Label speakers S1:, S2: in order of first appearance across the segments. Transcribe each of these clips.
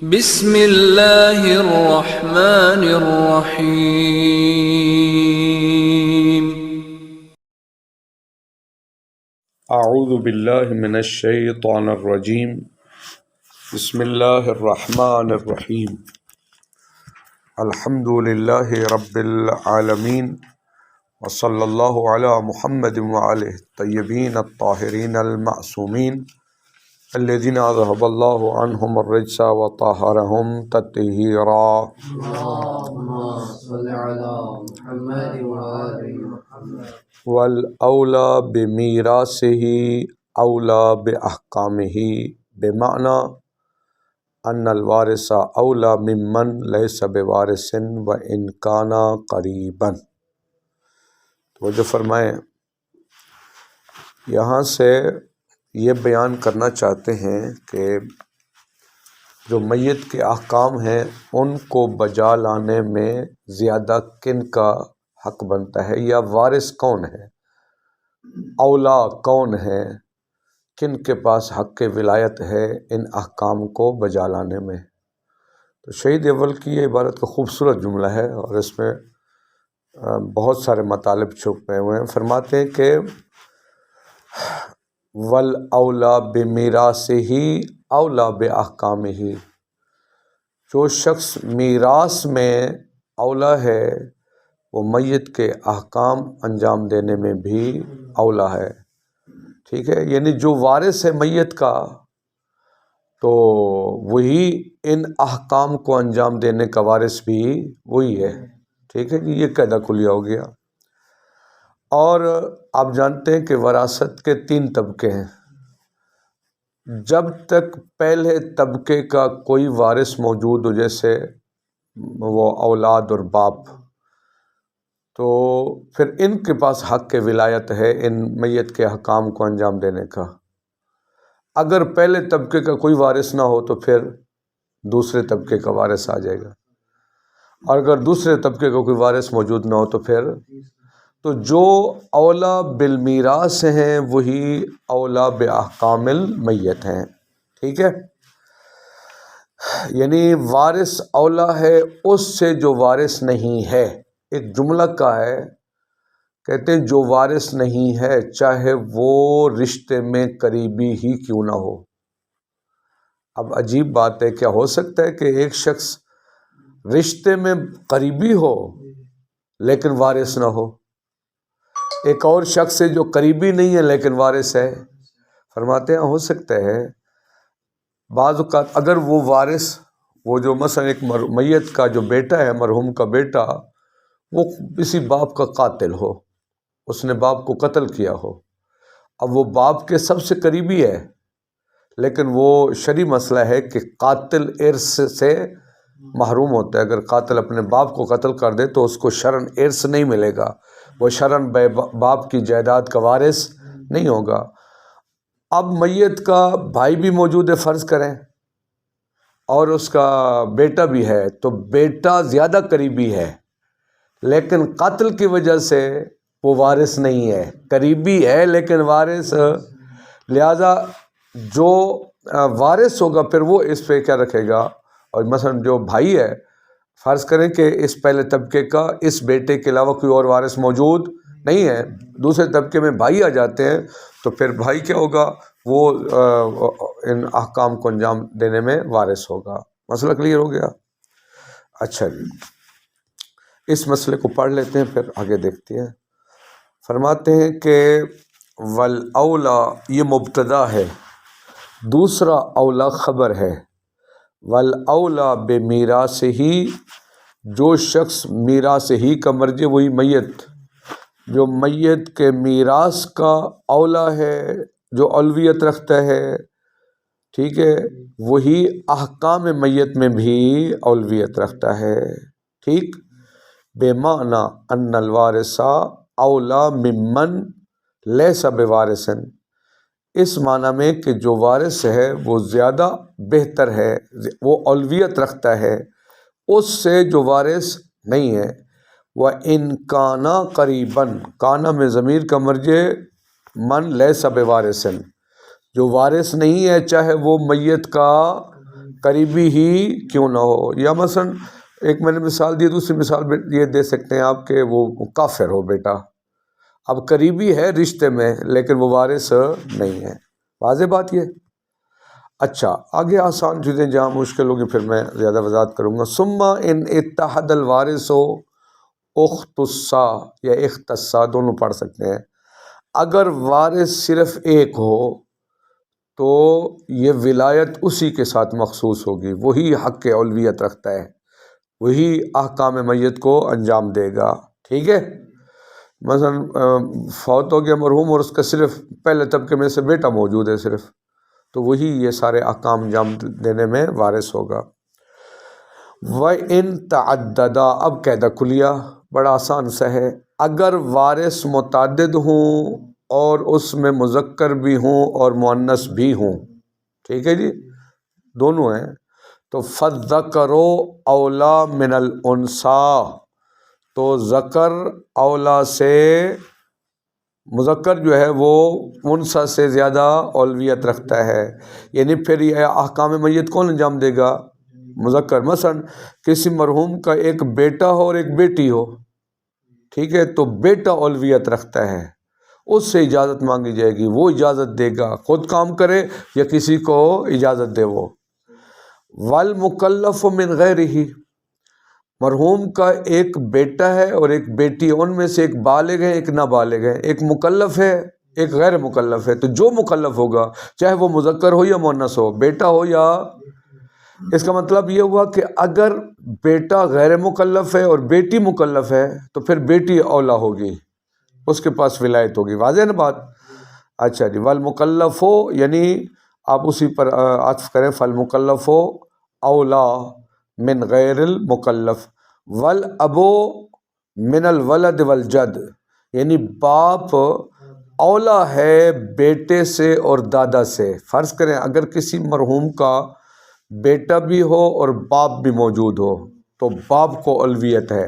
S1: بسم اللہ الرحمن الرحیم۔
S2: اعوذ باللہ من الشیطان الرجیم، بسم اللہ الرحمن الرحیم۔ الحمد للہ رب العالمین، وصلی اللہ علی محمد وآلہ الطیبین الطاہرین المعصومین الذین اذہب اللہ عنہم الرجس وطہرہم تطہیرا۔ والاولی بمیراثہ اولی باحکامہ، بمعنی ان الوارث اولی ممن لیس بوارث وان کان قریبا۔ توجہ فرمائیں، یہاں سے یہ بیان کرنا چاہتے ہیں کہ جو میت کے احکام ہیں ان کو بجا لانے میں زیادہ کن کا حق بنتا ہے، یا وارث کون ہے، اولا کون ہے، کن کے پاس حق ولایت ہے ان احکام کو بجا لانے میں۔ تو شہید اول کی یہ عبارت کا خوبصورت جملہ ہے اور اس میں بہت سارے مطالب چھپے ہوئے ہیں۔ فرماتے ہیں کہ والاولی بمیراثہ اولی باحکامہ، جو شخص میراث میں اولا ہے وہ میت کے احکام انجام دینے میں بھی اولا ہے، ٹھیک ہے۔ یعنی جو وارث ہے میت کا تو وہی ان احکام کو انجام دینے کا وارث بھی وہی ہے، ٹھیک ہے جی، یہ قاعدہ کلیہ ہو گیا۔ اور آپ جانتے ہیں کہ وراثت کے 3 طبقے ہیں۔ جب تک پہلے طبقے کا کوئی وارث موجود ہو، جیسے وہ اولاد اور باپ، تو پھر ان کے پاس حق ولایت ہے ان میت کے احکام کو انجام دینے کا۔ اگر پہلے طبقے کا کوئی وارث نہ ہو تو پھر دوسرے طبقے کا وارث آ جائے گا، اور اگر دوسرے طبقے کا کوئی وارث موجود نہ ہو تو پھر جو اولا بالمیراث ہیں وہی اولا باحکام المیت ہیں، ٹھیک ہے۔ یعنی وارث اولا ہے اس سے جو وارث نہیں ہے۔ ایک جملہ کا ہے، کہتے ہیں جو وارث نہیں ہے چاہے وہ رشتے میں قریبی ہی کیوں نہ ہو۔ اب عجیب بات ہے، کیا ہو سکتا ہے کہ ایک شخص رشتے میں قریبی ہو لیکن وارث نہ ہو؟ ایک اور شخص ہے جو قریبی نہیں ہے لیکن وارث ہے۔ فرماتے ہیں ہو سکتا ہے، بعض اوقات اگر وہ وارث، وہ جو مثلا ایک میت کا جو بیٹا ہے، مرحوم کا بیٹا، وہ کسی باپ کا قاتل ہو، اس نے باپ کو قتل کیا ہو، اب وہ باپ کے سب سے قریبی ہے، لیکن وہ شرعی مسئلہ ہے کہ قاتل ارث سے محروم ہوتا ہے۔ اگر قاتل اپنے باپ کو قتل کر دے تو اس کو شرعاً ارث نہیں ملے گا، وہ شرعاً باپ کی جائیداد کا وارث نہیں ہوگا۔ اب میت کا بھائی بھی موجود ہے فرض کریں، اور اس کا بیٹا بھی ہے، تو بیٹا زیادہ قریبی ہے لیکن قاتل کی وجہ سے وہ وارث نہیں ہے، قریبی ہے لیکن وارث، لہذا جو وارث ہوگا پھر وہ اس پہ کیا رکھے گا۔ اور مثلا جو بھائی ہے، فرض کریں کہ اس پہلے طبقے کا اس بیٹے کے علاوہ کوئی اور وارث موجود نہیں ہے، دوسرے طبقے میں بھائی آ جاتے ہیں، تو پھر بھائی کیا ہوگا، وہ ان احکام کو انجام دینے میں وارث ہوگا۔ مسئلہ کلیئر ہو گیا؟ اچھا جی، اس مسئلے کو پڑھ لیتے ہیں پھر آگے دیکھتے ہیں۔ فرماتے ہیں کہ والاولا یہ مبتدا ہے، دوسرا اولا خبر ہے۔ والاولا بمیراثہ، جو شخص میراث ہی کا مرجع وہی میت، جو میت کے میراث کا اولا ہے، جو اولویت رکھتا ہے، ٹھیک ہے، وہی احکام میت میں بھی اولویت رکھتا ہے، ٹھیک۔ بمعنی ان الوارث اولا ممن لیس بوارث، اس معنی میں کہ جو وارث ہے وہ زیادہ بہتر ہے، وہ اولویت رکھتا ہے اس سے جو وارث نہیں ہے۔ وَإِن كَانَ قَرِيبًا، کانا میں ضمیر کا مرجع من لیس بوارث، جو وارث نہیں ہے چاہے وہ میت کا قریبی ہی کیوں نہ ہو. یا مثلا ایک میں نے مثال دی, دوسری مثال یہ دے سکتے ہیں آپ کہ وہ کافر ہو بیٹا, اب قریبی ہے رشتے میں لیکن وہ وارث نہیں ہے. واضح بات یہ. اچھا آگے آسان چیزیں جہاں مشکل ہوگی پھر میں زیادہ وضاحت کروں گا. ثم ان اتحد الوارث اختصا یا اختصا دونوں پڑھ سکتے ہیں. اگر وارث صرف ایک ہو تو یہ ولایت اسی کے ساتھ مخصوص ہوگی, وہی حق اولویت رکھتا ہے, وہی احکام میت کو انجام دے گا. ٹھیک ہے, مثلا فوت ہو گیا مرحوم اور اس کا صرف پہلے طبقے میں سے بیٹا موجود ہے صرف, تو وہی یہ سارے احکام انجام دینے میں وارث ہوگا. وَإِن تَعَدَّدَا, اب قاعدہ کلیہ بڑا آسان سا ہے. اگر وارث متعدد ہوں اور اس میں مذکر بھی ہوں اور مؤنث بھی ہوں, ٹھیک ہے جی, دونوں ہیں, تو فَالذَّكَرُ أَوْلَى مِنَ الْأُنثىٰ, تو ذکر اولا سے, مذکر جو ہے وہ انثیٰ سے زیادہ اولویت رکھتا ہے. یعنی پھر یہ احکام میت کون انجام دے گا؟ مذکر. مثلا کسی مرحوم کا ایک بیٹا ہو اور ایک بیٹی ہو, ٹھیک ہے, تو بیٹا اولویت رکھتا ہے, اس سے اجازت مانگی جائے گی, وہ اجازت دے گا, خود کام کرے یا کسی کو اجازت دے وہ. والمکلف من غیرہ, مرحوم کا ایک بیٹا ہے اور ایک بیٹی ہے, ان میں سے ایک بالغ ہے ایک نابالغ ہے, ایک مکلف ہے ایک غیر مکلف ہے. تو جو مکلف ہوگا چاہے وہ مذکر ہو یا مؤنث ہو, بیٹا ہو یا, اس کا مطلب یہ ہوا کہ اگر بیٹا غیر مکلف ہے اور بیٹی مکلف ہے تو پھر بیٹی اولا ہوگی, اس کے پاس ولایت ہوگی. واضح ہے نا بات. اچھا جی, والمکلف ہو یعنی آپ اسی پر عطف کریں, فالمکلف ہو اولا من غیر المکلف. والابو من الولد والجد, یعنی باپ اولا ہے بیٹے سے اور دادا سے. فرض کریں اگر کسی مرحوم کا بیٹا بھی ہو اور باپ بھی موجود ہو تو باپ کو اولویت ہے,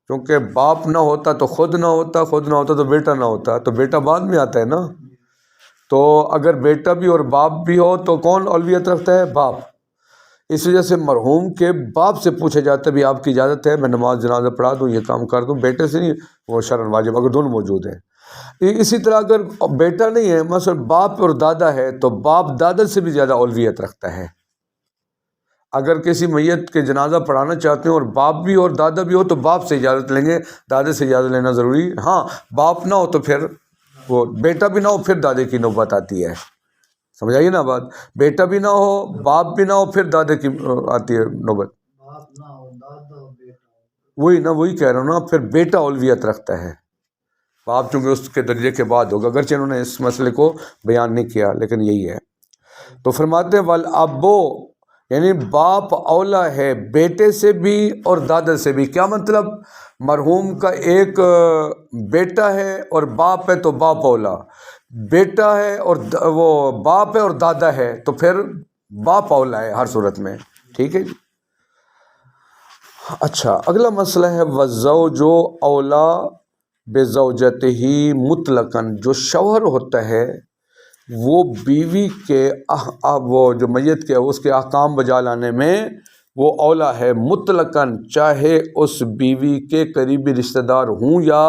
S2: کیونکہ باپ نہ ہوتا تو خود نہ ہوتا, خود نہ ہوتا تو بیٹا نہ ہوتا, تو بیٹا بعد میں آتا ہے نا. تو اگر بیٹا بھی اور باپ بھی ہو تو کون اولویت رکھتا ہے؟ باپ. اس وجہ سے مرحوم کے باپ سے پوچھا جاتا ہے بھی آپ کی اجازت ہے میں نماز جنازہ پڑھا دوں, یہ کام کر دوں, بیٹے سے نہیں, وہ شرعاً واجب اگر دونوں موجود ہیں. اسی طرح اگر بیٹا نہیں ہے, مثلا باپ اور دادا ہے, تو باپ دادا سے بھی زیادہ اولویت رکھتا ہے. اگر کسی میت کے جنازہ پڑھانا چاہتے ہیں اور باپ بھی اور دادا بھی ہو تو باپ سے اجازت لیں گے, دادے سے اجازت لینا ضروری. ہاں باپ نہ ہو تو پھر وہ بیٹا بھی نہ ہو, پھر دادے کی نوبت آتی ہے. سمجھ آئیے نا بات. بیٹا بھی نہ ہو, باپ بھی نہ ہو, پھر دادے کی آتی ہے نوبت. وہی نا, وہی کہہ رہا ہوں نا, پھر بیٹا اولویت رکھتا ہے, باپ چونکہ اس کے درجے کے بعد ہوگا, اگرچہ انہوں نے اس مسئلے کو بیان نہیں کیا لیکن یہی ہے. تو فرماتے ہیں والابو یعنی باپ اولا ہے بیٹے سے بھی اور دادا سے بھی. کیا مطلب؟ مرحوم کا ایک بیٹا ہے اور باپ ہے تو باپ اولا, بیٹا ہے اور وہ باپ ہے اور دادا ہے تو پھر باپ اولا ہے ہر صورت میں. ٹھیک ہے جی. اچھا اگلا مسئلہ ہے والزوج اولا بزوجتہ مطلقاً. جو شوہر ہوتا ہے وہ بیوی کے وہ جو میت کے اس کے احکام بجا لانے میں وہ اولا ہے مطلقاً, چاہے اس بیوی کے قریبی رشتہ دار ہوں یا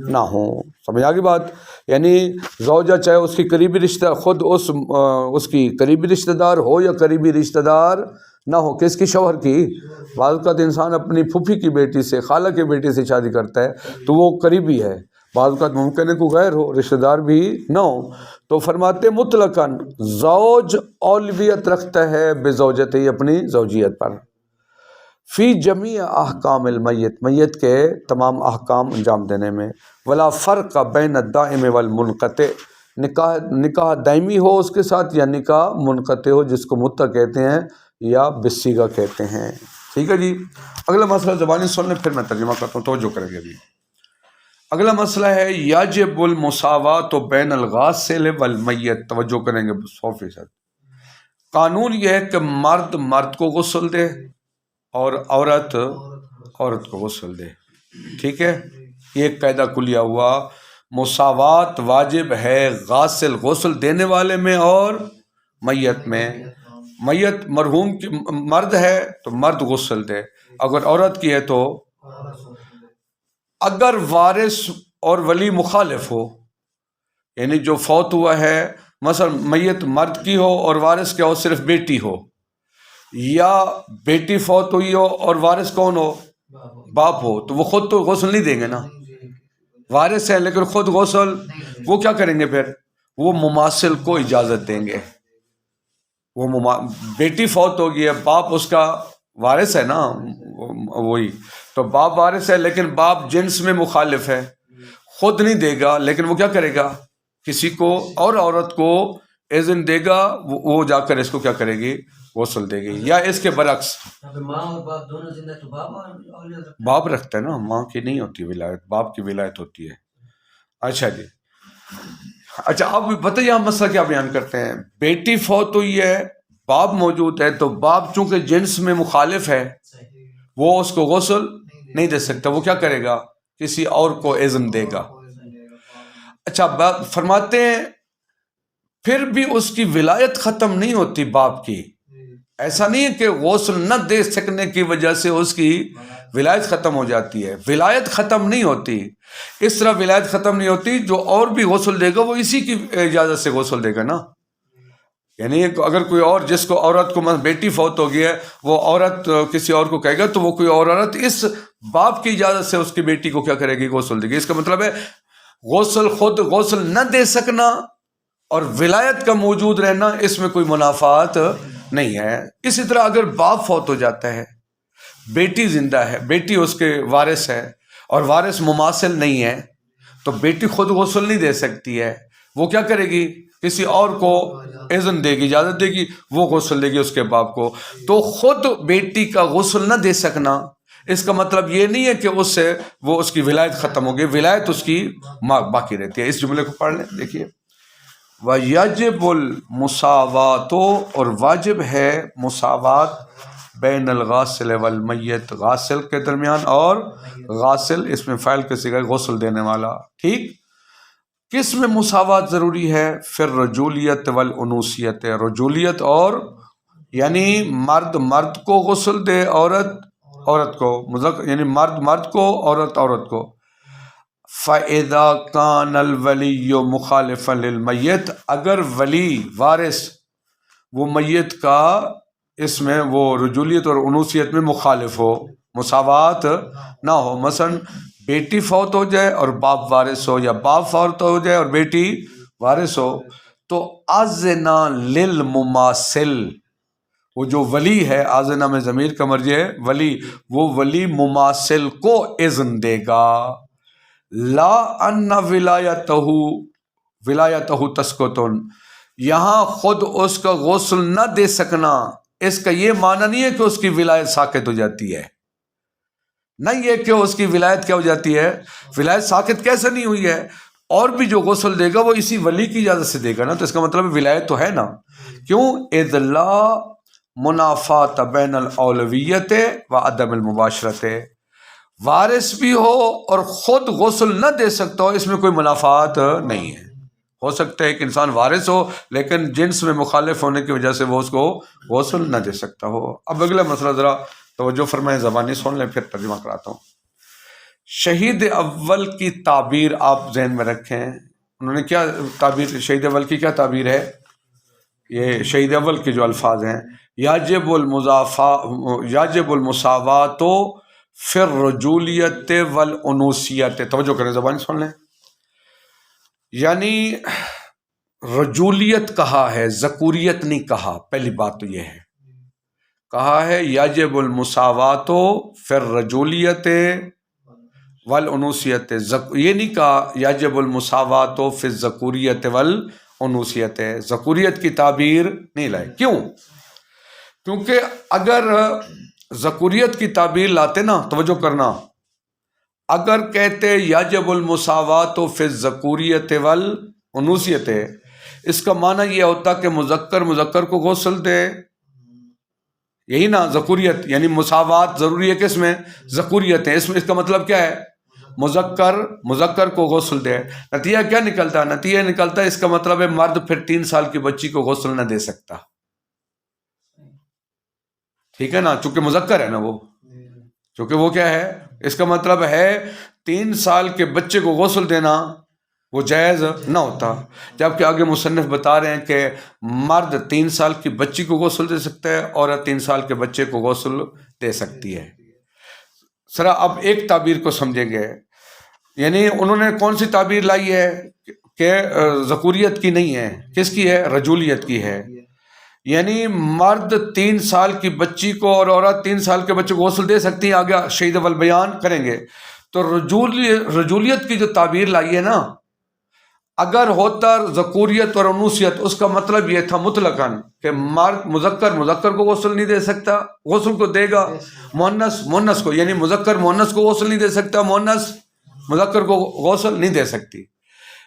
S2: نہ ہوں. سمجھ آگی بات. یعنی زوجہ چاہے اس کی قریبی رشتہ خود اس کی قریبی رشتہ دار ہو یا قریبی رشتہ دار نہ ہو. کس کی؟ شوہر کی. بعض اوقات انسان اپنی پھوپھی کی بیٹی سے, خالہ کی بیٹی سے شادی کرتا ہے تو وہ قریبی ہے, بعض اوقات ممکن ہے کوئی غیر ہو, رشتہ دار بھی نہ ہو. تو فرماتے مطلقاً زوج اولویت رکھتا ہے بزوجتہ اپنی زوجیت پر, فی جمیع احکام المیت, میت کے تمام احکام انجام دینے میں. ولا فرق بین الدائم والمنقطع, نکاح دائمی ہو اس کے ساتھ یا نکاح منقطع ہو, جس کو مطلع کہتے ہیں یا بالصیغہ کہتے ہیں. ٹھیک ہے جی. اگلا مسئلہ زبانی سن لیں پھر میں ترجمہ کرتا ہوں, توجہ کریں گے ابھی. اگلا مسئلہ ہے یجب المساوات بین الغاسل والمیت. توجہ کریں گے 100%. قانون یہ ہے کہ مرد مرد کو غسل دے اور عورت عورت کو غسل دے. ٹھیک ہے, یہ ایک قاعدہ کلیہ ہوا. مساوات واجب ہے غاسل غسل دینے والے میں اور میت میں. میت مرحوم کی مرد ہے تو مرد غسل دے، اگر عورت کی ہے تو اگر وارث اور ولی مخالف ہو، یعنی جو فوت ہوا ہے مثلا میت مرد کی ہو اور وارث کیا ہو صرف بیٹی ہو، یا بیٹی فوت ہوئی ہو اور وارث کون ہو باپ ہو، تو وہ خود تو غسل نہیں دیں گے نا، وارث ہے لیکن خود غسل وہ کیا کریں گے؟ پھر وہ مماثل کو اجازت دیں گے. وہ بیٹی فوت ہو گئی ہے، باپ اس کا وارث ہے نا، وہی تو باپ وارث ہے لیکن باپ جنس میں مخالف ہے، خود نہیں دے گا لیکن وہ کیا کرے گا؟ کسی کو اور عورت کو اذن دے گا، وہ جا کر اس کو کیا کرے گی؟ غسل دے گی. یا اس کے برعکس
S3: ماں اور باپ دونوں زندہ تو
S2: باپ رکھتا ہے نا، ماں کی نہیں ہوتی ولایت، باپ کی ولایت ہوتی ہے. اچھا جی، اچھا اب بتائیے یہاں مسئلہ کیا بیان کرتے ہیں. بیٹی فوت ہوئی ہے، باپ موجود ہے، تو باپ چونکہ جنس میں مخالف ہے وہ اس کو غسل نہیں دے سکتا، وہ کیا کرے گا؟ کسی اور کو اذن دے گا. اچھا فرماتے ہیں پھر بھی اس کی ولایت ختم نہیں ہوتی باپ کی. ایسا نہیں ہے کہ غسل نہ دے سکنے کی وجہ سے اس کی ولایت ختم ہو جاتی ہے، ولایت ختم نہیں ہوتی. اس طرح ولایت ختم نہیں ہوتی، جو اور بھی غسل دے گا وہ اسی کی اجازت سے غسل دے گا نا. یعنی اگر کوئی اور جس کو عورت کو بیٹی فوت ہو گئی ہے وہ عورت کسی اور کو کہے گا تو وہ کوئی اور عورت اس باپ کی اجازت سے اس کی بیٹی کو کیا کرے گی؟ غسل دے گی. اس کا مطلب ہے غسل خود غسل نہ دے سکنا اور ولایت کا موجود رہنا، اس میں کوئی منافات نہیں ہے. اسی طرح اگر باپ فوت ہو جاتا ہے، بیٹی زندہ ہے، بیٹی اس کے وارث ہے اور وارث مماثل نہیں ہے، تو بیٹی خود غسل نہیں دے سکتی ہے، وہ کیا کرے گی؟ کسی اور کو اذن دے گی، اجازت دے گی، وہ غسل دے گی اس کے باپ کو. تو خود بیٹی کا غسل نہ دے سکنا اس کا مطلب یہ نہیں ہے کہ اس سے وہ اس کی ولایت ختم ہو گئی، ولایت اس کی باقی رہتی ہے. اس جملے کو پڑھ لیں، دیکھیے وَيَجِبُ الْمُسَاوَاتُ، اور واجب ہے مساوات بین الغاسل والمیت، غاسل کے درمیان اور غاسل، اس میں فاعل کے صیغہ غسل دینے والا. ٹھیک، کس میں مساوات ضروری ہے؟ فی الرجولیت والانوثیت، رجولیت اور یعنی مرد مرد کو غسل دے، عورت عورت کو، یعنی مرد مرد کو، عورت عورت کو. فَإِذَا كَانَ الْوَلِيُّ مُخَالِفًا لِلْمَيِّتِ، اگر ولی وارث وہ میت کا اس میں وہ رجولیت اور انوثیت میں مخالف ہو، مساوات نہ ہو. مثلا بیٹی فوت ہو جائے اور باپ وارث ہو، یا باپ فوت ہو جائے اور بیٹی وارث ہو، تو اذن للمماثل، وہ جو ولی ہے، اذن میں ضمیر کا مرجع ہے ولی، وہ ولی مماثل کو اذن دے گا. لا ان ولایتہ تسقط، یہاں خود اس کا غسل نہ دے سکنا اس کا یہ معنی نہیں ہے کہ اس کی ولایت ساقط ہو جاتی ہے، نہیں یہ کہ اس کی ولایت کیا ہو جاتی ہے، ولایت ساقط کیسے نہیں ہوئی ہے، اور بھی جو غسل دے گا وہ اسی ولی کی اجازت سے دے گا نا. تو اس کا مطلب ولایت تو ہے نا. کیوں؟ اذ لا منافات بین الاولویت و عدم المباشرت، وارث بھی ہو اور خود غسل نہ دے سکتا ہو، اس میں کوئی منافات نہیں ہے. ہو سکتا ہے کہ انسان وارث ہو لیکن جنس میں مخالف ہونے کی وجہ سے وہ اس کو غسل نہ دے سکتا ہو. اب اگلا مسئلہ ذرا توجہ فرمائیں، زبانی سن لیں پھر ترجمہ کراتا ہوں. شہید اول کی تعبیر آپ ذہن میں رکھیں. انہوں نے کیا تعبیر، شہید اول کی کیا تعبیر ہے؟ یہ شہید اول کے جو الفاظ ہیں، یاجب المساوات فی الرجولیت والانوثیت. توجہ کریں، زبان سن لیں. یعنی رجولیت کہا ہے، ذکوریت نہیں کہا. پہلی بات تو یہ ہے، کہا ہے یاجب المساوات فی الرجولیت والانوثیت، یہ نہیں کہا یاجب المساوات فی الذکوریت والانوثیت. ذکوریت کی تعبیر نہیں لائے. کیوں؟ کیونکہ اگر ذکوریت کی تعبیر لاتے نا، توجہ کرنا، اگر کہتے یاجب المساوات فی الذکوریت والانوثیت، اس کا معنی یہ ہوتا کہ مذکر کو غسل دے. یہی نا ذکوریت، یعنی مساوات ضروری ہے کس میں؟ ذکوریت ہے. اس میں اس کا مطلب کیا ہے؟ مذکر کو غسل دے. نتیجہ کیا نکلتا ہے؟ نتیجہ نکلتا ہے اس کا مطلب ہے مرد پھر 3 سال کی بچی کو غسل نہ دے سکتا. ٹھیک ہے نا، چونکہ مذکر ہے نا وہ، چونکہ وہ کیا ہے، اس کا مطلب ہے 3 سال کے بچے کو غسل دینا وہ جائز نہ ہوتا، جبکہ آگے مصنف بتا رہے ہیں کہ مرد 3 سال کی بچی کو غسل دے سکتا ہے، عورت 3 سال کے بچے کو غسل دے سکتی ہے۔ سرا اب ایک تعبیر کو سمجھیں گے، یعنی انہوں نے کون سی تعبیر لائی ہے کہ ذکوریت کی نہیں ہے، کس کی ہے؟ رجولیت کی ہے، یعنی مرد 3 سال کی بچی کو اور عورت 3 سال کے بچے کو غسل دے سکتی ہیں، آگے شہید اول بیان کریں گے۔ تو رجولیت کی جو تعبیر لائی ہے نا، اگر ہوتا ذکوریت اور انوثیت، اس کا مطلب یہ تھا مطلقاً کہ مرد مذکر کو غسل نہیں دے سکتا، غسل کو دے گا مؤنث کو، یعنی مذکر مؤنث کو غسل نہیں دے سکتا، مؤنث مذکر کو غسل نہیں دے سکتی۔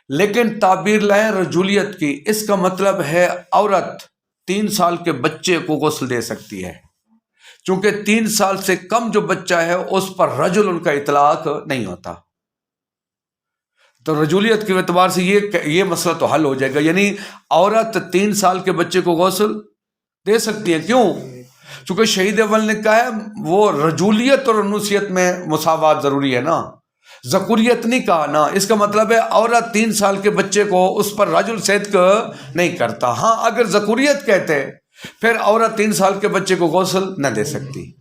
S2: لیکن تعبیر لائیں رجولیت کی، اس کا مطلب ہے عورت 3 سال کے بچے کو غسل دے سکتی ہے، چونکہ 3 سال سے کم جو بچہ ہے اس پر رجل ان کا اطلاق نہیں ہوتا۔ تو رجولیت کے اعتبار سے یہ مسئلہ تو حل ہو جائے گا، یعنی عورت 3 سال کے بچے کو غسل دے سکتی ہے۔ کیوں؟ چونکہ شہید اول نے کہا ہے وہ رجولیت اور انوثیت میں مساوات ضروری ہے نا، ذکوریت نہیں کہا نا، اس کا مطلب ہے عورت 3 سال کے بچے کو اس پر رجل صدق نہیں کرتا۔ ہاں اگر ذکوریت کہتے پھر عورت 3 سال کے بچے کو غسل نہ دے سکتی،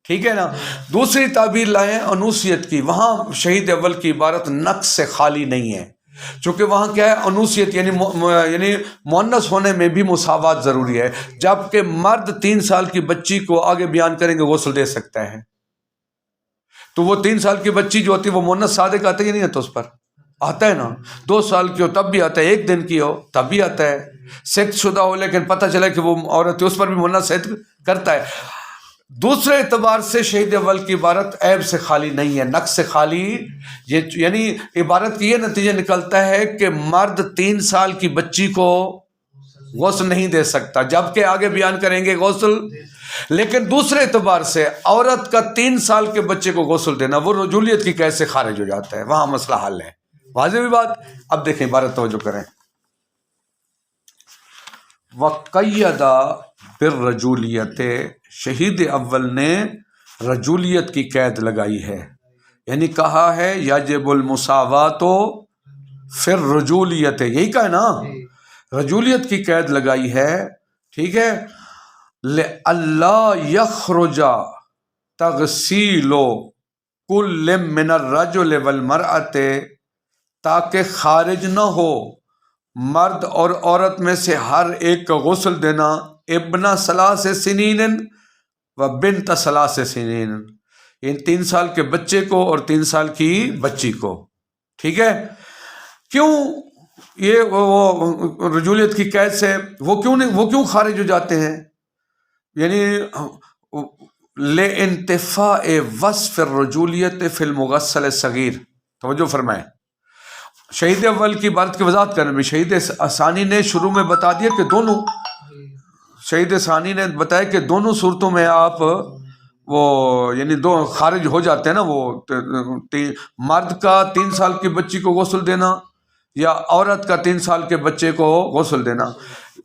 S2: ٹھیک ہے نا۔ دوسری تعبیر لائیں انوثیت کی، وہاں شہید اول کی عبارت نقص سے خالی نہیں ہے، چونکہ وہاں کیا ہے انوثیت یعنی مؤنث ہونے میں بھی مساوات ضروری ہے، جبکہ مرد 3 سال کی بچی کو آگے بیان کریں گے غسل دے سکتا ہے۔ تو وہ 3 سال کی بچی جو ہوتی ہے وہ مؤنث صادق آتا ہے یا نہیں آتا؟ اس پر آتا ہے نا، 2 سال کی ہو تب بھی آتا ہے، 1 دن کی ہو تب بھی آتا ہے، سیکس شدہ ہو لیکن پتہ چلا کہ وہ عورت ہے، اس پر بھی مؤنث صدق کرتا ہے۔ دوسرے اعتبار سے شہید اول کی عبارت عیب سے خالی نہیں ہے، نقص سے خالی، یعنی عبارت کی یہ نتیجہ نکلتا ہے کہ مرد 3 سال کی بچی کو غسل نہیں دے سکتا، جبکہ آگے بیان کریں گے غسل، لیکن دوسرے اعتبار سے عورت کا 3 سال کے بچے کو غسل دینا وہ رجولیت کی قید سے خارج ہو جاتا ہے، وہاں مسئلہ حل ہے۔ واضح بھی بات؟ اب دیکھیں عبارت توجہ کریں، وَقَيَّدَ بِالرَّجُولِيَّةِ، شہید اول نے رجولیت کی قید لگائی ہے، یعنی کہا ہے یجب المساوات فی الرجولیت، یہی کہا ہے نا، رجولیت کی قید لگائی ہے، ٹھیک ہے، لِأَلَّا يَخْرُجَ تَغْسِيلُ كُلٍّ مِّنَ الرَّجُلِ وَالْمَرْأَةِ، تاکہ خارج نہ ہو مرد اور عورت میں سے ہر ایک کا غسل دینا، ابن 3 سنین و بنت 3 سنین، ان 3 سال کے بچے کو اور 3 سال کی بچی کو، ٹھیک ہے۔ کیوں یہ وہ رجولیت کی قید سے وہ کیوں خارج ہو جاتے ہیں؟ یعنی لِانْتِفَاءِ وصف الرجولیت فی المغسل الصغیر، توجہ فرمائیں، شہید اول کی عبارت کی وضاحت کرنے میں شہید ثانی نے شروع میں بتا دیا کہ شہید ثانی نے بتایا کہ دونوں صورتوں میں آپ وہ یعنی دو خارج ہو جاتے ہیں نا، وہ مرد کا 3 سال کی بچی کو غسل دینا یا عورت کا 3 سال کے بچے کو غسل دینا۔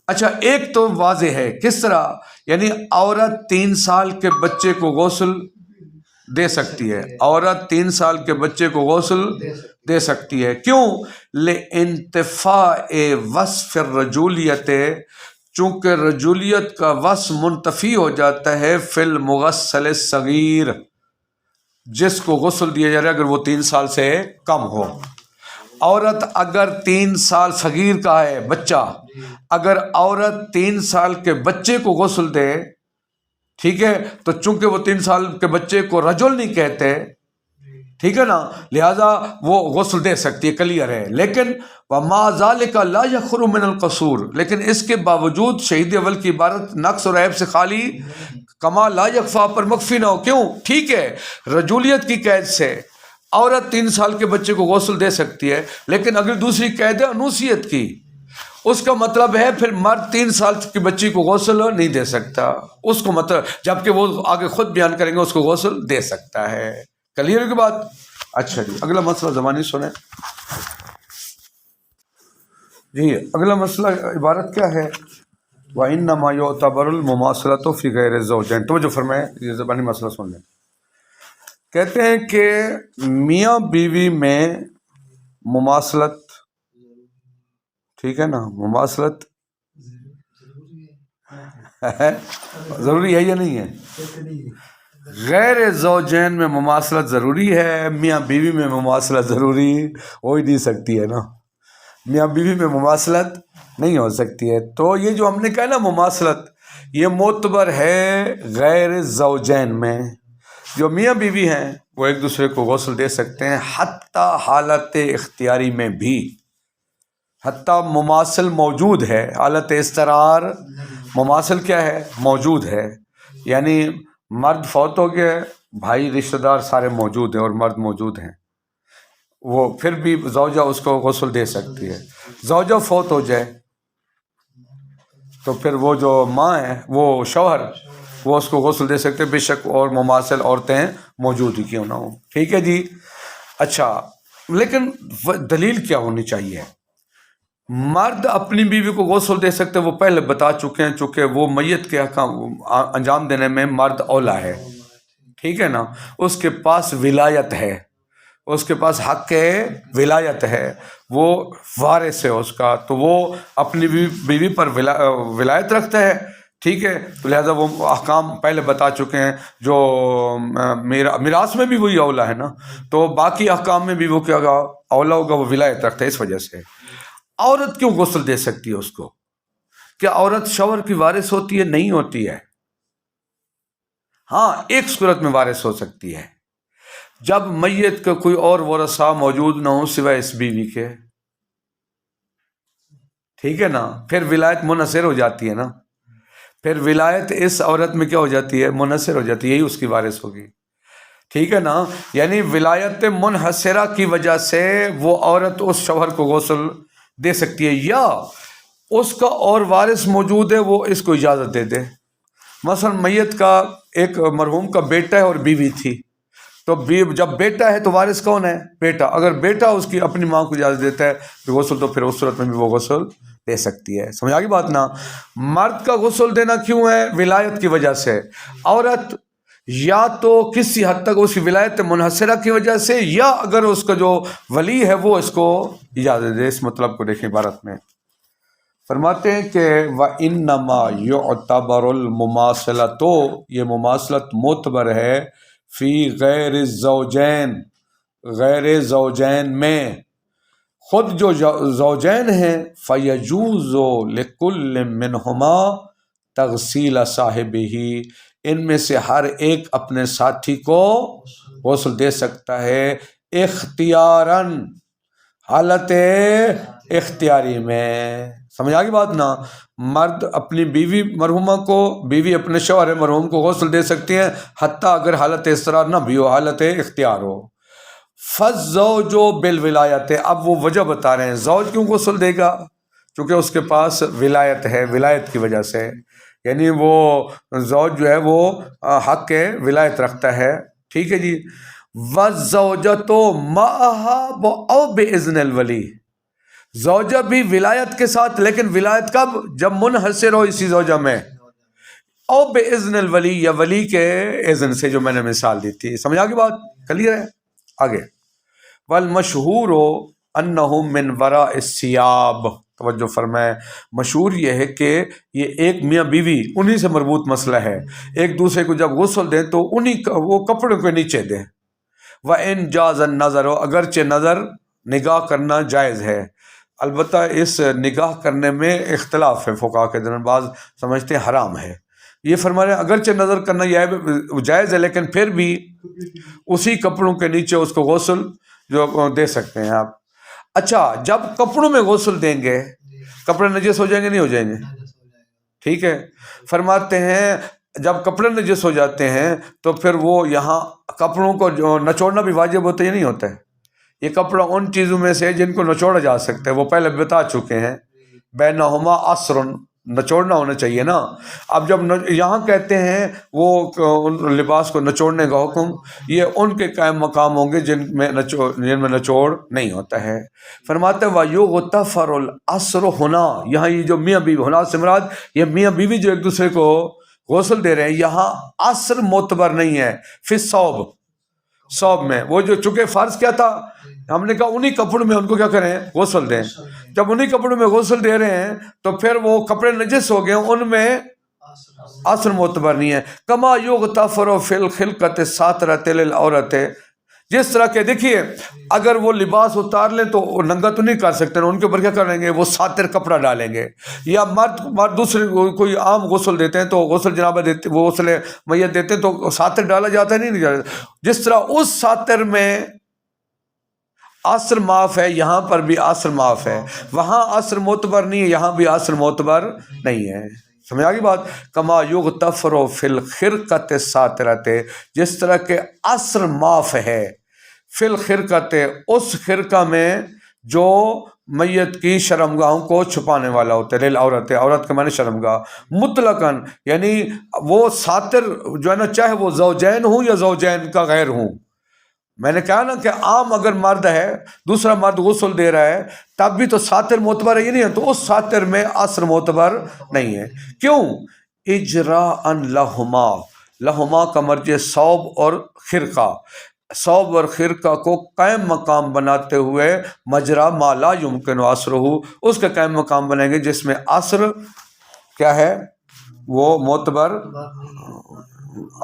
S2: اچھا ایک تو واضح ہے، کس طرح؟ یعنی عورت 3 سال کے بچے کو غسل دے سکتی ہے، عورت 3 سال کے بچے کو غسل دے سکتی ہے، کیوں؟ لِانْتِفَاءِ وصف الرجولیت، چونکہ رجولیت کا وصف منتفی ہو جاتا ہے فی المغسل الصغیر، جس کو غسل دیا جا رہا ہے اگر وہ 3 سال سے کم ہو۔ عورت اگر 3 سال، صغیر کا ہے بچہ، اگر عورت 3 سال کے بچے کو غسل دے، ٹھیک ہے، تو چونکہ وہ 3 سال کے بچے کو رجل نہیں کہتے، ٹھیک ہے نا، لہذا وہ غسل دے سکتی ہے، کلیئر ہے۔ لیکن وَمَا ذَلِكَ لَا يَخْرُ مِنَ الْقَصُورِ، لیکن اس کے باوجود شہید اول کی عبارت نقص اور عیب سے خالی کما لا یخفا پر مخفی نہ ہو۔ کیوں؟ ٹھیک ہے رجولیت کی قید سے عورت 3 سال کے بچے کو غسل دے سکتی ہے، لیکن اگر دوسری قید ہے انوثیت کی، اس کا مطلب ہے پھر مرد 3 سال کی بچی کو غسل نہیں دے سکتا، اس کو مطلب، جبکہ وہ آگے خود بیان کریں گے اس کو غسل دے سکتا ہے۔ کلیئر کی بات؟ اچھا جی، اگلا مسئلہ زبانی سنیں جی، اگلا مسئلہ عبارت کیا ہے؟ وَإِنَّمَا يُعْتَبَرُ الْمُمَاثَلَةُ فِي غَيْرِ الزَّوْجَيْنِ۔ توجہ فرمائیں، یہ زبانی مسئلہ سن لیں۔ کہتے ہیں کہ میاں بیوی میں مماثلت، ٹھیک ہے نا، مماثلت ضروری ہے یا نہیں ہے؟ غیر زوجین میں مماثلت ضروری ہے، میاں بیوی میں مماثلت ضروری ہو ہی نہیں سکتی ہے نا، میاں بیوی میں مماثلت نہیں ہو سکتی ہے۔ تو یہ جو ہم نے کہا نا مماثلت، یہ معتبر ہے غیر زوجین میں۔ جو میاں بیوی ہیں وہ ایک دوسرے کو غسل دے سکتے ہیں، حتیٰ حالت اختیاری میں بھی، حتیٰ مماثل موجود ہے، حالت اضطرار مماثل کیا ہے؟ موجود ہے، یعنی مرد فوت ہو گیا، بھائی رشتہ دار سارے موجود ہیں اور مرد موجود ہیں، وہ پھر بھی زوجہ اس کو غسل دے سکتی ہے۔ زوجہ فوت ہو جائے تو پھر وہ جو ماں ہے، وہ شوہر، وہ اس کو غسل دے سکتے، بے شک اور مماثل عورتیں موجود ہی کیوں نہ ہوں، ٹھیک ہے جی۔ اچھا، لیکن دلیل کیا ہونی چاہیے؟ مرد اپنی بیوی کو غسل دے سکتے، وہ پہلے بتا چکے ہیں، چونکہ وہ میت کے حکام انجام دینے میں مرد اولا ہے، ٹھیک ہے نا، اس کے پاس ولایت ہے، اس کے پاس حق ولایت ہے، وہ وارث ہے اس کا، تو وہ اپنی بیوی پر ولایت رکھتا ہے، ٹھیک ہے، تو لہٰذا وہ احکام پہلے بتا چکے ہیں، جو میراث میں بھی وہی اولا ہے نا، تو باقی احکام میں بھی وہ کیا ہوگا؟ اولا ہوگا، وہ ولایت رکھتا ہے۔ اس وجہ سے عورت کیوں غسل دے سکتی ہے اس کو؟ کیا عورت شوہر کی وارث ہوتی ہے؟ نہیں ہوتی ہے۔ ہاں، ایک صورت میں وارث ہو سکتی ہے، جب میت کا کوئی اور ورثہ موجود نہ ہو سوائے اس بیوی کے، ٹھیک ہے نا، پھر ولایت منحصر ہو جاتی ہے نا، پھر ولایت اس عورت میں کیا ہو جاتی ہے؟ منحصر ہو جاتی ہے، یہی اس کی وارث ہوگی، ٹھیک ہے نا، یعنی ولایت منحصرہ کی وجہ سے وہ عورت اس شوہر کو غسل دے سکتی ہے، یا اس کا اور وارث موجود ہے، وہ اس کو اجازت دے دے۔ مثلا میت کا ایک مرحوم کا بیٹا ہے اور بیوی تھی، تو جب بیٹا ہے تو وارث کون ہے؟ بیٹا۔ اگر بیٹا اس کی اپنی ماں کو اجازت دیتا ہے کہ غسل، تو پھر اس صورت میں بھی وہ غسل دے سکتی ہے۔ سمجھ آ گئی بات نا؟ مرد کا غسل دینا کیوں ہے؟ ولایت کی وجہ سے۔ عورت یا تو کسی حد تک اس کی ولایت منحصرہ کی وجہ سے، یا اگر اس کا جو ولی ہے وہ اس کو اجازت دے۔ اس مطلب کو دیکھیں عبارت میں، فرماتے ہیں کہ وَإِنَّمَا يُعْتَبَرُ الْمُمَاثَلَةُ، یہ مماثلت معتبر ہے، فی غیر الزوجین، غیر زوجین میں، خود جو زوجین ہیں، فَيَجُوزُ لِكُلِّ مِنْهُمَا تَغْسِيلَ صَاحِبِهِ، ان میں سے ہر ایک اپنے ساتھی کو غسل دے سکتا ہے، اختیاراً، حالت اختیاری میں۔ سمجھ آ گئی بات نا؟ مرد اپنی بیوی مرحومہ کو، بیوی اپنے شوہر مرحوم کو غسل دے سکتی ہیں، حتیٰ اگر حالت اضطرار نہ بھی ہو، حالت اختیار ہو۔ فالزوج بالولایت، اب وہ وجہ بتا رہے ہیں زوج کیوں غسل دے گا، چونکہ اس کے پاس ولایت ہے، ولایت کی وجہ سے، یعنی وہ زوج جو ہے وہ حق ولایت رکھتا ہے، ٹھیک ہے جی۔ والزوجۃ معها او باذن الولی، زوجہ بھی ولایت کے ساتھ، لیکن ولایت کب؟ جب منحصر ہو اسی زوجہ میں، او باذن الولی، یا ولی کے اذن سے، جو میں نے مثال دی تھی۔ سمجھ آ گئی بات؟ کلیئر ہے؟ آگے، والمشہور انہ من وراء الثیاب، توجہ فرمائیں، مشہور یہ ہے کہ یہ ایک میاں بیوی انہی سے مربوط مسئلہ ہے، ایک دوسرے کو جب غسل دیں تو انہی وہ کپڑوں کے نیچے دیں۔ وَإِن جَازَ النَّظَرُ، اگرچہ نظر نگاہ کرنا جائز ہے، البتہ اس نگاہ کرنے میں اختلاف ہے فقہاء کے درمیان، بعض سمجھتے ہیں حرام ہے، یہ فرما رہے ہیں اگرچہ نظر کرنا جائز ہے، لیکن پھر بھی اسی کپڑوں کے نیچے اس کو غسل جو دے سکتے ہیں آپ۔ اچھا، جب کپڑوں میں غسل دیں گے، کپڑے نجس ہو جائیں گے نہیں ہو جائیں گے؟ ٹھیک ہے، فرماتے ہیں جب کپڑے نجس ہو جاتے ہیں تو پھر وہ یہاں کپڑوں کو جو نچوڑنا بھی واجب ہوتا ہے یا نہیں ہوتا ہے؟ یہ کپڑا ان چیزوں میں سے جن کو نچوڑا جا سکتا ہے، وہ پہلے بتا چکے ہیں، بینہما عصر، نچوڑنا ہونا چاہیے نا. اب جب یہاں کہتے ہیں وہ لباس کو نچوڑنے کا حکم، یہ ان کے قائم مقام ہوں گے جن میں نچوڑ نہیں ہوتا ہے. فرماتے ہیں وَيُغْتَفَرُ الْعَصْرُ ہونا، یہاں یہ جو میاں بیوی ہونا سے مراد یہ میاں بیوی جو ایک دوسرے کو غسل دے رہے ہیں، یہاں عصر معتبر نہیں ہے. فی صوب میں وہ جو چونکہ فرض کیا تھا، ہم نے کہا انہی کپڑوں میں ان کو کیا کریں، غسل دیں. جب انہی کپڑوں میں غسل دے رہے ہیں تو پھر وہ کپڑے نجس ہو گئے، ان میں عصر معتبر نہیں ہے. کما یغتفر فی الخلقۃ ساترۃ للعورۃ، جس طرح کہ دیکھیے اگر وہ لباس اتار لیں تو وہ ننگا تو نہیں کر سکتے، ان کے اوپر کیا کریں گے، وہ ساتر کپڑا ڈالیں گے. یا مرد دوسرے کوئی عام غسل دیتے ہیں تو غسل جنابہ دیتے، وہ غسل میت دیتے ہیں تو ساتر ڈالا جاتا ہے، نہیں جاتا. جس طرح اس ساتر میں عصر معاف ہے، یہاں پر بھی عصر معاف ہے. وہاں عصر معتبر نہیں ہے، یہاں بھی عصر معتبر نہیں ہے. سمجھ آ گئی بات. کما یغتفر فی الخرقۃ ساترۃ، جس طرح کہ عصر معاف ہے فی الخرقۃ اس خرقہ میں جو میت کی شرمگاہوں کو چھپانے والا ہوتا ہے. للعورت، عورت کے معنی شرمگاہ. مطلقاً یعنی وہ ساتر جو ہے نا، چاہے وہ زوجین ہوں یا زوجین کا غیر ہوں. میں نے کہا نا کہ عام اگر مرد ہے، دوسرا مرد غسل دے رہا ہے، تب بھی تو ساتر معتبر ہے، یہ نہیں ہے. تو اس ساتر میں عصر معتبر نہیں ہے. کیوں؟ اجراء لہما، لہما کا مرجع صوب اور خرقہ، صوب اور خرقہ کو قائم مقام بناتے ہوئے مجرا ما لا یمکن عصرہ، اس کا قائم مقام بنائیں گے جس میں عصر کیا ہے، وہ معتبر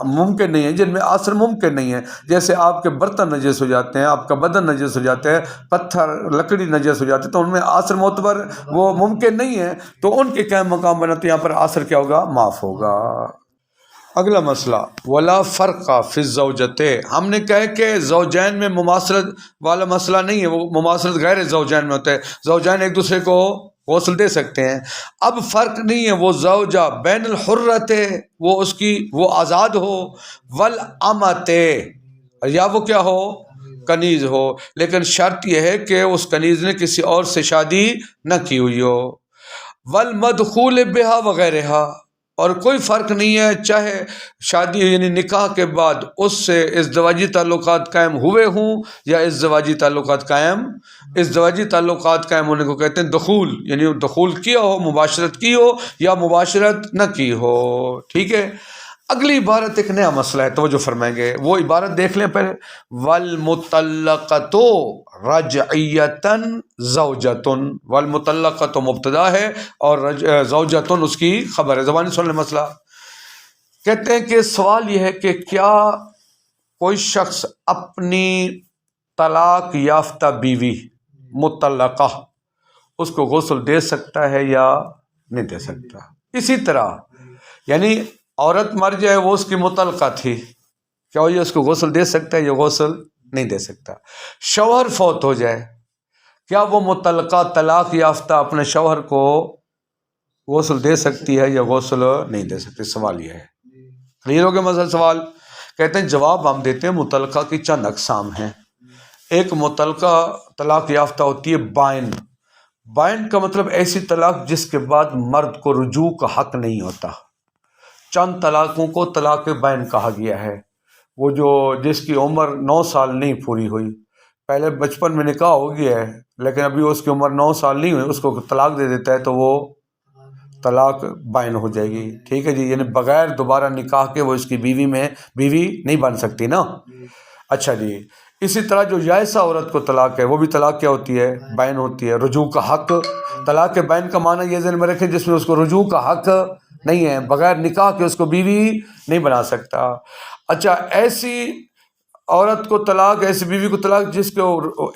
S2: ممکن نہیں ہے، جن میں عصر ممکن نہیں ہے. جیسے آپ کے برتن نجس ہو جاتے ہیں، آپ کا بدن نجس ہو جاتا ہے، پتھر لکڑی نجس ہو جاتے ہیں، تو ان میں عصر معتبر وہ ممکن نہیں ہے، تو ان کے قائم مقام بناتے یہاں پر عصر کیا ہوگا، معاف ہوگا. اگلا مسئلہ ولا فرق فی الزوجۃ، ہم نے کہا کہ زوجین میں مماثلت والا مسئلہ نہیں ہے، وہ مماثلت غیر زوجین میں ہوتا ہے. زوجین ایک دوسرے کو غسل دے سکتے ہیں. اب فرق نہیں ہے، وہ زوجہ بین الحرۃ، وہ اس کی وہ آزاد ہو، والامۃ، یا وہ کیا ہو، کنیز ہو. لیکن شرط یہ ہے کہ اس کنیز نے کسی اور سے شادی نہ کی ہوئی ہو. والمدخول بہا وغیرہ، اور کوئی فرق نہیں ہے چاہے شادی یعنی نکاح کے بعد اس سے ازدواجی تعلقات قائم ہوئے ہوں یا ازدواجی تعلقات قائم، ازدواجی تعلقات قائم ہونے کو کہتے ہیں دخول، یعنی دخول کیا ہو، مباشرت کی ہو یا مباشرت نہ کی ہو. ٹھیک ہے. اگلی عبارت ایک نیا مسئلہ ہے، توجہ فرمائیں گے. وہ عبارت دیکھ لیں پہلے. والمطلقۃ رجعیۃ زوجۃ، والمطلقۃ مبتدا ہے اور زوجۃ اس کی خبر ہے. زبانی سن لیں مسئلہ. کہتے ہیں کہ سوال یہ ہے کہ کیا کوئی شخص اپنی طلاق یافتہ بیوی مطلقہ اس کو غسل دے سکتا ہے یا نہیں دے سکتا؟ اسی طرح یعنی عورت مر جائے، وہ اس کی مطلقہ تھی، کیا یہ اس کو غسل دے سکتا ہے یا غسل نہیں دے سکتا؟ شوہر فوت ہو جائے، کیا وہ مطلقہ طلاق یافتہ اپنے شوہر کو غسل دے سکتی ہے یا غسل نہیں دے سکتی؟ سوال یہ ہے. کلیئر ہو گیا مسئلہ سوال؟ کہتے ہیں جواب ہم دیتے ہیں مطلقہ کی چند اقسام ہیں. ایک مطلقہ طلاق یافتہ ہوتی ہے بائن. بائن کا مطلب ایسی طلاق جس کے بعد مرد کو رجوع کا حق نہیں ہوتا. چند طلاقوں کو طلاق بائن کہا گیا ہے. وہ جو جس کی عمر 9 سال نہیں پوری ہوئی، پہلے بچپن میں نکاح ہو گیا ہے لیکن ابھی اس کی عمر 9 سال نہیں ہوئی، اس کو طلاق دے دیتا ہے تو وہ طلاق بائن ہو جائے گی. ٹھیک ہے جی، یعنی بغیر دوبارہ نکاح کے وہ اس کی بیوی نہیں بن سکتی نا. اچھا جی. اسی طرح جو یائسہ عورت کو طلاق ہے، وہ بھی طلاق کیا ہوتی ہے، بائن ہوتی ہے. رجوع کا حق، طلاق بائن کا معنی یہ ذہن میں رکھیں جس میں اس کو رجوع کا حق نہیں ہے، بغیر نکاح کے اس کو بیوی نہیں بنا سکتا. اچھا، ایسی عورت کو طلاق، ایسی بیوی کو طلاق جس کے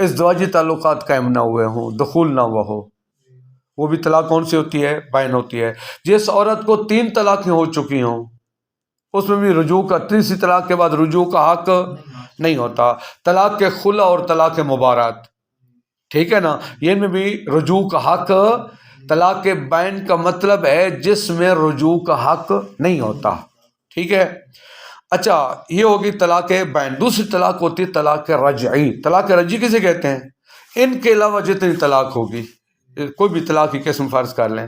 S2: ازدواجی تعلقات قائم نہ ہوئے ہوں، دخول نہ ہوا ہو، وہ بھی طلاق کون سی ہوتی ہے، بائن ہوتی ہے. جس عورت کو 3 طلاقیں ہو چکی ہوں، اس میں بھی رجوع کا، تیسری طلاق کے بعد رجوع کا حق نہیں ہوتا. طلاق کے خلا اور طلاق مبارات، ٹھیک ہے نا، یہ میں بھی رجوع کا حق. طلاق بائن کا مطلب ہے جس میں رجوع کا حق نہیں ہوتا. ٹھیک ہے. اچھا، یہ ہوگی طلاق بائن. دوسری طلاق ہوتی ہے طلاق رجعی. طلاق رجعی کسے کہتے ہیں؟ ان کے علاوہ جتنی طلاق ہوگی، کوئی بھی طلاق کی قسم فرض کر لیں،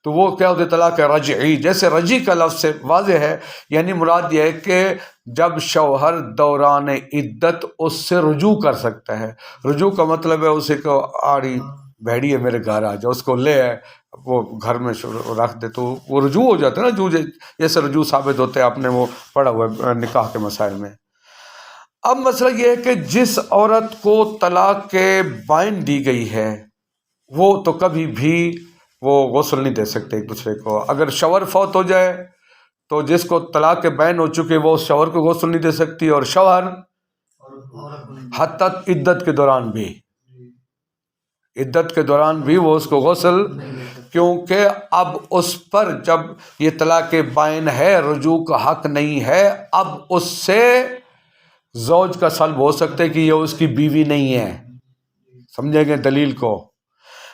S2: تو وہ کیا ہوتے طلاق رجعی. جیسے رجی کا لفظ سے واضح ہے، یعنی مراد یہ ہے کہ جب شوہر دوران عدت اس سے رجوع کر سکتا ہے. رجوع کا مطلب ہے اسے کو آڑی بھیڑی ہے میرے گھر آ جائے، اس کو لے آئے، وہ گھر میں رکھ دے، تو وہ رجوع ہو جاتا ہے نا. جیسے رجوع ثابت ہوتے ہیں، آپ نے وہ پڑھا ہوا ہے نکاح کے مسائل میں. اب مسئلہ یہ ہے کہ جس عورت کو طلاق کے بائن دی گئی ہے وہ تو کبھی بھی وہ غسل نہیں دے سکتے ایک دوسرے کو. اگر شوہر فوت ہو جائے تو جس کو طلاق کے بائن ہو چکے وہ اس شوہر کو غسل نہیں دے سکتی، اور شوہر حتیٰ عدت کے دوران بھی وہ اس کو غسل، کیونکہ اب اس پر جب یہ طلاق کے بائن ہے، رجوع کا حق نہیں ہے. اب اس سے زوج کا سلب ہو سکتا ہے کہ یہ اس کی بیوی نہیں ہے، سمجھیں گے دلیل کو.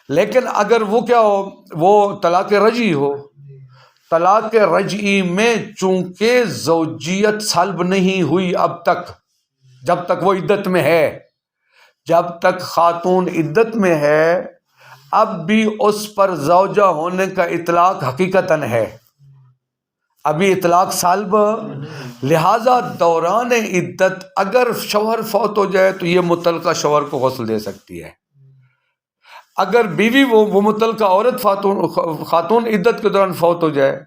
S2: لیکن اگر وہ کیا ہو، وہ طلاق رجعی ہو، طلاق رجعی میں چونکہ زوجیت سلب نہیں ہوئی اب تک، جب تک وہ عدت میں ہے، جب تک خاتون عدت میں ہے، اب بھی اس پر زوجہ ہونے کا اطلاق حقیقتاً ہے، ابھی اطلاق سلب. لہذا دوران عدت اگر شوہر فوت ہو جائے تو یہ متعلقہ شوہر کو غسل دے سکتی ہے. اگر بیوی وہ متعلقہ عورت خاتون عدت کے دوران فوت ہو جائے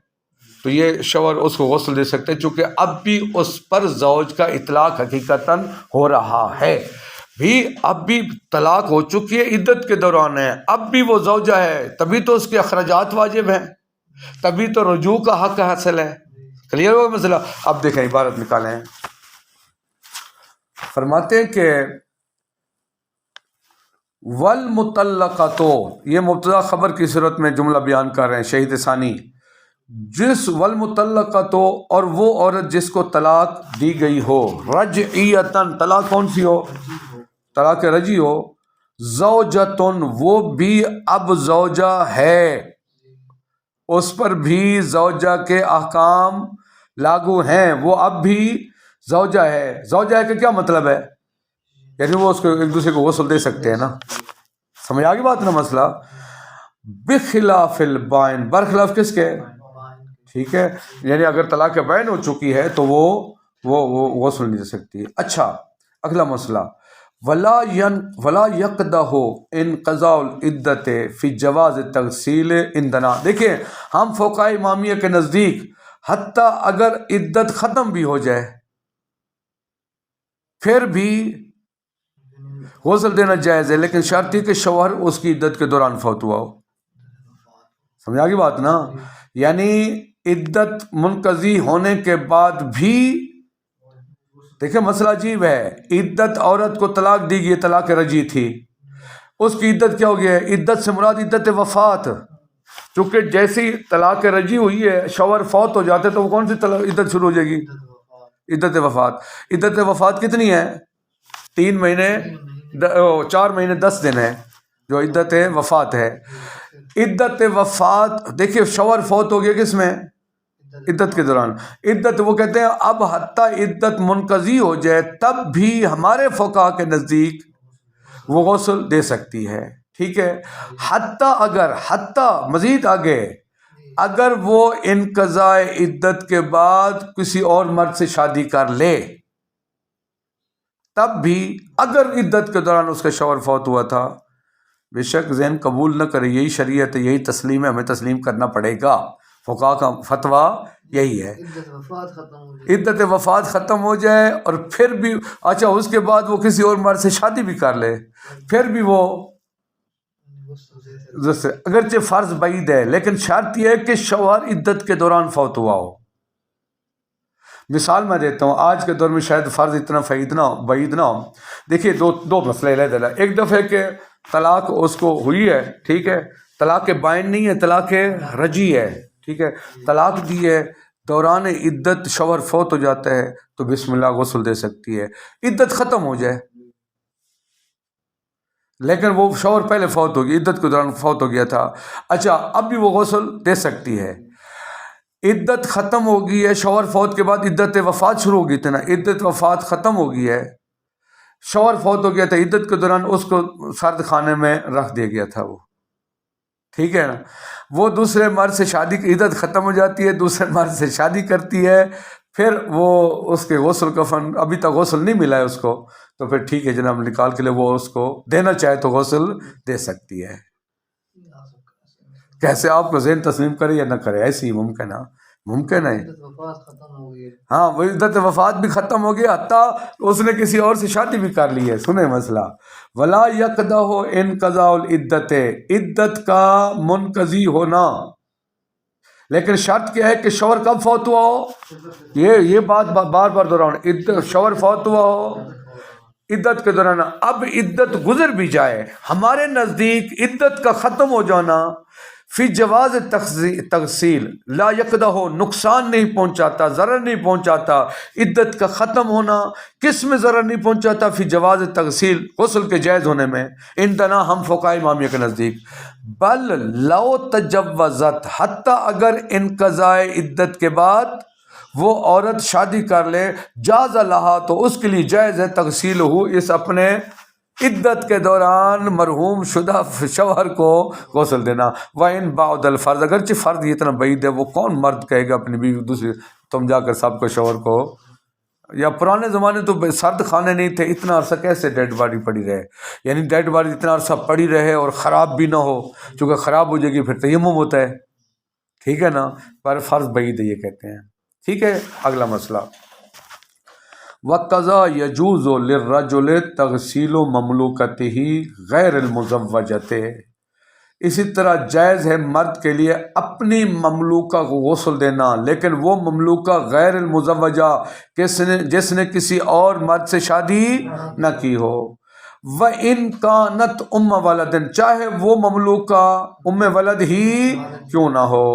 S2: تو یہ شوہر اس کو غسل دے سکتے ہیں، چونکہ اب بھی اس پر زوج کا اطلاق حقیقتاً ہو رہا ہے. اب بھی طلاق ہو چکی ہے، عدت کے دوران ہے، اب بھی وہ زوجہ ہے، تبھی تو اس کے اخراجات واجب ہیں، تبھی تو رجوع کا حق حاصل ہے. کلیئر ہوگا مسئلہ؟ اب دیکھیں عبارت نکالیں. فرماتے ہیں کہ والمطلقۃ، یہ مبتدا خبر کی صورت میں جملہ بیان کر رہے ہیں شہید ثانی. جس والمطلقۃ، اور وہ عورت جس کو طلاق دی گئی ہو، رجعیتاً، طلاق کون سی ہو؟ طلاق رجعی ہو. زوجتن، وہ بھی اب زوجہ ہے، اس پر بھی زوجہ کے احکام لاگو ہیں، وہ اب بھی زوجہ ہے. زوجہ ہے کہ کیا مطلب ہے؟ یعنی وہ اس کو ایک دوسرے کو غسل دے سکتے ہیں نا. سمجھ آگی بات نا مسئلہ؟ بخلاف البائن، برخلاف کس کے؟ ٹھیک ہے، یعنی اگر طلاق بائن ہو چکی ہے تو وہ غسل نہیں دے سکتی. اچھا اگلا مسئلہ، ولا یقدح انقضاء العدت فی جواز تغسیل عندنا. دیکھیں ہم فقہاء امامیہ کے نزدیک حتیٰ اگر عدت ختم بھی ہو جائے پھر بھی غسل دینا جائز ہے، لیکن شرط یہ کہ شوہر اس کی عدت کے دوران فوت ہوا ہو. سمجھ آگی بات نا؟ یعنی عدت منقضی ہونے کے بعد بھی، دیکھیں مسئلہ عجیب ہے، عدت عورت کو طلاق دی گئی، طلاق رجعی تھی، اس کی عدت کیا ہو گیا ہے؟ عدت سے مراد عدت وفات. چونکہ جیسی طلاق رجعی ہوئی ہے، شوہر فوت ہو جاتے تو وہ کون سی عدت شروع ہو جائے گی؟ عدت وفات. عدت وفات کتنی ہے؟ 3 مہینے 4 مہینے 10 دن ہے جو عدت وفات ہے. عدت وفات، دیکھیے شوہر فوت ہو گیا کس میں؟ عدت کے دوران. عدت وہ کہتے ہیں اب حتیٰ عدت منقضی ہو جائے تب بھی ہمارے فقہاء کے نزدیک وہ غسل دے سکتی ہے. ٹھیک ہے، حتیٰ مزید آگے اگر وہ انقضاء عدت کے بعد کسی اور مرد سے شادی کر لے، تب بھی اگر عدت کے دوران اس کا شوہر فوت ہوا تھا، بے شک ذہن قبول نہ کرے، یہی شریعت ہے، یہی تسلیم ہے، ہمیں تسلیم کرنا پڑے گا. فقہاء کا فتویٰ یہی ہے. عدت وفات ختم ہو جائے اور پھر بھی اچھا اس کے بعد وہ کسی اور مرد سے شادی بھی کر لے، پھر بھی وہ اگرچہ فرض بعید ہے، لیکن شرط یہ ہے کہ شوہر عدت کے دوران فوت ہوا ہو. مثال میں دیتا ہوں، آج کے دور میں شاید فرض اتنا بعید نہ ہو. دیکھیے دو مسئلے علیحدہ. ایک دفعہ کہ طلاق اس کو ہوئی ہے، ٹھیک ہے، طلاق بائن نہیں ہے، طلاق رجعی ہے، ٹھیک ہے، طلاق دی ہے، دوران عدت شوہر فوت ہو جاتا ہے تو بسم اللہ غسل دے سکتی ہے. عدت ختم ہو جائے لیکن وہ شوہر پہلے فوت ہو گیا، عدت کے دوران فوت ہو گیا تھا، اچھا اب بھی وہ غسل دے سکتی ہے. عدت ختم ہو گئی ہے، شوہر فوت کے بعد عدت وفات شروع ہو گئی تھی نا، عدت وفات ختم ہو گئی ہے، شوہر فوت ہو گیا تھا، عدت کے دوران اس کو سرد خانے میں رکھ دیا گیا تھا وہ، ٹھیک ہے نا. وہ دوسرے مرد سے شادی کی عدت ختم ہو جاتی ہے، دوسرے مرد سے شادی کرتی ہے، پھر وہ اس کے غسل کفن، ابھی تک غسل نہیں ملا ہے اس کو، تو پھر ٹھیک ہے جناب نکال کے لے، وہ اس کو دینا چاہے تو غسل دے سکتی ہے۔ کیسے آپ کو ذہن تسلیم کرے یا نہ کرے، ایسی ہی ممکن ہے، ممکن ہے۔ ہاں وہ عدت وفات بھی ختم ہو گیا، حتیٰ اس نے کسی اور سے شادی بھی کر لی ہے۔ سنیں مسئلہ، ولا یقدح انقضاء العدت، عدت کا منقضی ہونا، لیکن شرط کیا ہے کہ شوہر کب فوت ہوا ہو، یہ بات بار بار دہراؤں، شوہر فوت ہوا ہو عدت کے دوران، اب عدت گزر بھی جائے، ہمارے نزدیک عدت کا ختم ہو جانا فی جواز تغسیل لا یقدح، نقصان نہیں پہنچاتا، ضرر نہیں پہنچاتا، عدت کا ختم ہونا کس میں ضرر نہیں پہنچاتا، فی جواز تغسیل، غسل کے جائز ہونے میں، انتنا ہم فقہاء امامیہ کے نزدیک، بل لو تجوزت، حتیٰ اگر انقضاء عدت کے بعد وہ عورت شادی کر لے، جاز لہا، تو اس کے لیے جائز ہے تغسیل ہو، اس اپنے عدت کے دوران مرحوم شدہ شوہر کو غسل دینا، وَإِن بَعْدَ الْفَرْض، اگرچہ فرض یہ اتنا بعید ہے، وہ کون مرد کہے گا اپنی بیوی دوسری، تم جا کر سب کو شوہر کو، یا پرانے زمانے تو سرد خانے نہیں تھے، اتنا عرصہ کیسے ڈیڈ باڈی پڑی رہے، یعنی ڈیڈ باڈی اتنا عرصہ پڑی رہے اور خراب بھی نہ ہو، چونکہ خراب ہو جائے گی پھر تیمم ہوتا ہے، ٹھیک ہے نا، پر فرض بعید ہے یہ کہتے ہیں۔ ٹھیک ہے، اگلا مسئلہ، وَقَضَا يَجُوزُ لِلرَّجُلِ تَغْسِيلُ مَمْلُوكَتِهِ غَيْرِ الْمُزَوَّجَةِ، اسی طرح جائز ہے مرد کے لیے اپنی مملوکہ کو غسل دینا، لیکن وہ مملوکہ غیر المزوجہ، جس نے کسی اور مرد سے شادی نہ کی ہو، وَإِن كَانَتْ أُمَّ وَلَدٍ، چاہے وہ مملوکہ ام ولد ہی کیوں نہ ہو،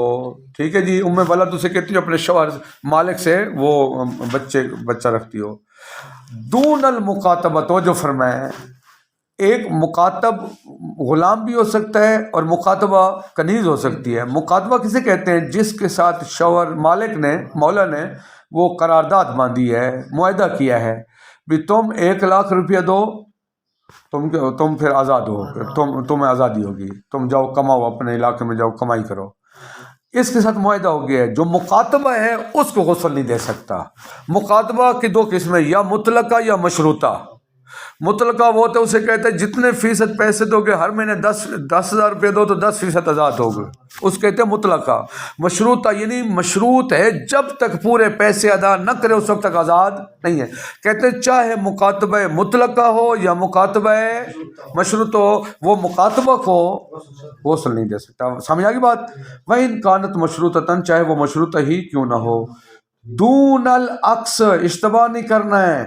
S2: ٹھیک ہے جی، ام ولد اسے کہتی ہے اپنے شوہر مالک سے وہ بچہ رکھتی ہو، دون المکاتبہ، تو جو فرمائے ایک مکاتب غلام بھی ہو سکتا ہے اور مکاتبہ کنیز ہو سکتی ہے۔ مکاتبہ کسے کہتے ہیں؟ جس کے ساتھ شوہر مالک نے، مولا نے وہ قرارداد باندھی ہے، معاہدہ کیا ہے بھی تم 1,00,000 روپیہ دو، تم پھر آزاد ہو، تمہیں آزادی ہوگی، تم جاؤ کماؤ، اپنے علاقے میں جاؤ کمائی کرو، اس کے ساتھ معاہدہ ہو گیا ہے۔ جو مکاتبہ ہے اس کو غسل نہیں دے سکتا۔ مکاتبہ کی دو قسمیں، یا مطلقہ یا مشروطہ۔ مطلقہ وہ تو اسے کہتے ہیں جتنے فیصد پیسے دو گے، ہر مہینے 10,000 روپے دو تو 10% آزاد ہوگے، اس کہتے ہیں مطلقہ۔ مشروطہ یعنی مشروط ہے، جب تک پورے پیسے ادا نہ کرے اس وقت تک آزاد نہیں ہے۔ کہتے ہیں چاہے مکاتبہ مطلقہ ہو یا مکاتبہ مشروط ہو، وہ مکاتبہ کو غسل نہیں دے سکتا۔ سمجھ آگی بات؟ وَإِن كَانَتْ مَشْرُوطَةً، چاہے وہ مشروطہ ہی کیوں نہ ہو۔ دون العکس، اشتباہ نہیں کرنا ہے،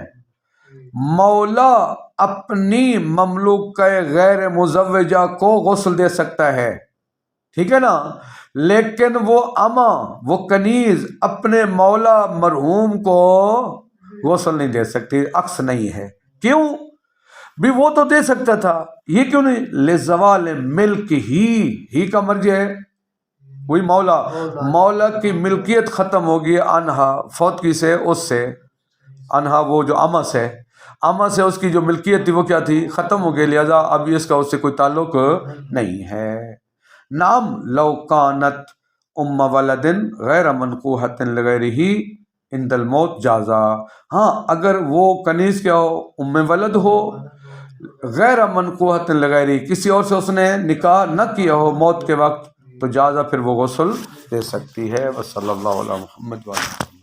S2: مولا اپنی مملوکہ غیر مزوجہ کو غسل دے سکتا ہے، ٹھیک ہے نا، لیکن وہ اما، وہ کنیز اپنے مولا مرحوم کو غسل نہیں دے سکتی، عکس نہیں ہے۔ کیوں بھی؟ وہ تو دے سکتا تھا، یہ کیوں نہیں؟ لزوال ملک ہی کا مرجع ہے وہی مولا کی ملکیت ختم ہوگی، انہا فوت کی سے، اس سے انہا وہ جو اما سے اس کی جو ملکیت تھی وہ کیا تھی؟ ختم ہو گئی، لہذا اب اس کا اس سے کوئی تعلق نہیں ہے۔ نام لو کانت ام ولد غیر منقوحۃ لغیرہ عند الموت جازا، ہاں اگر وہ کنیز کیا ہو، ام ولد ہو، غیر منقوحۃ لغیرہ، کسی اور سے اس نے نکاح نہ کیا ہو موت کے وقت، تو جازا، پھر وہ غسل دے سکتی ہے۔ وصلی اللہ علی محمد وعلی